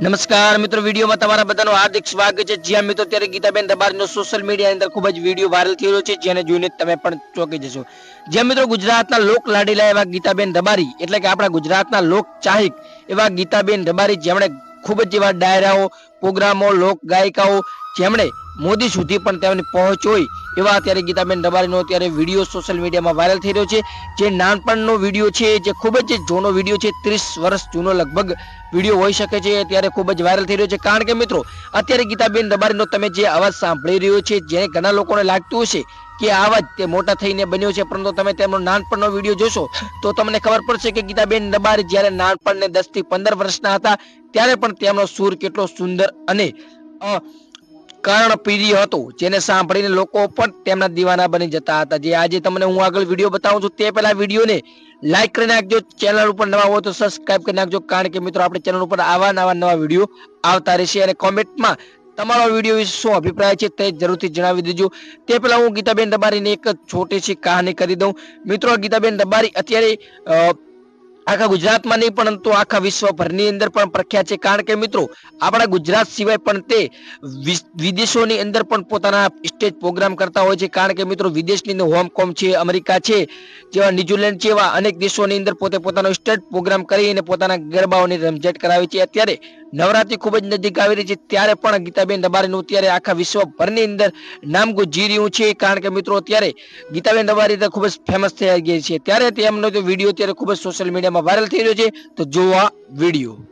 નમસ્કાર મિત્રો, વિડીયોમાં તમારા બધાનું હાર્દિક સ્વાગત છે। જ્યાં મિત્રો ત્યારે ગીતાબેન દબારીનો સોશિયલ મીડિયાની અંદર ખૂબ જ વિડીયો વાયરલ થઈ રહ્યો છે, જેને જોઈને તમે પણ ચોંકી જશો। જ્યાં મિત્રો ગુજરાતના લોક લાડીલા એવા ગીતાબેન દબારી એટલે કે આપણા ગુજરાતના લોક ચાહિક એવા ગીતાબેન દબારી, જેમણે ખૂબ જ એવા ડાયરાઓ, પ્રોગ્રામો, લોક ગાયિકાઓ, જેમણે મોદી સુધી પણ તેમની પહોંચ હોય એવા અત્યારે ગીતાબેન દબારીનો અત્યારે વિડીયો સોશિયલ મીડિયામાં વાયરલ થઈ રહ્યો છે। જે નાનપણનો વિડીયો છે, જે ખૂબ જ જૂનો વિડીયો છે, 30 વર્ષ જૂનો લગભગ વિડીયો હોઈ શકે છે, અત્યારે ખૂબ જ વાયરલ થઈ રહ્યો છે। કારણ કે મિત્રો અત્યારે ગીતાબેન દબારીનો તમે જે અવાજ સાંભળી રહ્યો છે, જેને ઘણા લોકોને લાગતું હશે કે આ અવાજ તે મોટા થઈને બન્યો છે, પરંતુ તમે તેમનો નાનપણનો વિડીયો જોશો તો તમને ખબર પડશે કે ગીતાબેન દબારી જ્યારે નાનપણને 10 થી 15 વર્ષના હતા ત્યારે પણ તેમનો સૂર કેટલો સુંદર અને કર્ણપ્રિય હતો, જેને સાંભળીને લોકો પણ તેમના દીવાના બની જતા હતા। જે આજે તમને હું આગળ વિડીયો બતાવું છું તે પહેલા વિડીયોને લાઈક કરી નાખજો, ચેનલ ઉપર નવા હોય તો સબસ્ક્રાઇબ કરી નાખજો, કારણ કે મિત્રો આપણે ચેનલ ઉપર આવા નવા વિડીયો આવતા રહેશે। અને કોમેન્ટમાં તમારો વિડીયો વિશે શું અભિપ્રાય છે તે જરૂરથી જણાવી દેજો। તે પહેલા હું ગીતાબેન દબારીની એક છોટી સી કહાની કરી દઉં। મિત્રો ગીતાબેન દબારી અત્યારે આખા ગુજરાતમાં નહીં પરંતુ આખા વિશ્વભરની અંદર પણ પ્રખ્યાત છે, કારણ કે મિત્રો આપણા ગુજરાત સિવાય પણ તે વિદેશોની અંદર પણ પોતાના સ્ટેજ પ્રોગ્રામ કરતા હોય છે। કારણ કે મિત્રો વિદેશની અંદર હોંગકોંગ છે, અમેરિકા છે, જેવા ન્યુઝીલેન્ડ છે, એવા અનેક દેશોની અંદર પોતે પોતાનો સ્ટેજ પ્રોગ્રામ કરીને પોતાના ગરબાઓની રમઝટ કરાવે છે। અત્યારે નવરાત્રી ખૂબ જ નજીક આવી રહી છે, ત્યારે પણ ગીતાબેન દબારીનું અત્યારે આખા વિશ્વભરની અંદર નામ ગુંજી રહ્યું છે, કારણ કે મિત્રો અત્યારે ગીતાબેન દબારી ખૂબ જ ફેમસ થઈ ગઈ છે। ત્યારે તેમનો વિડીયો અત્યારે ખૂબ જ સોશિયલ મીડિયામાં વાયરલ થઈ રહ્યો છે, તો જોવા વિડીયો।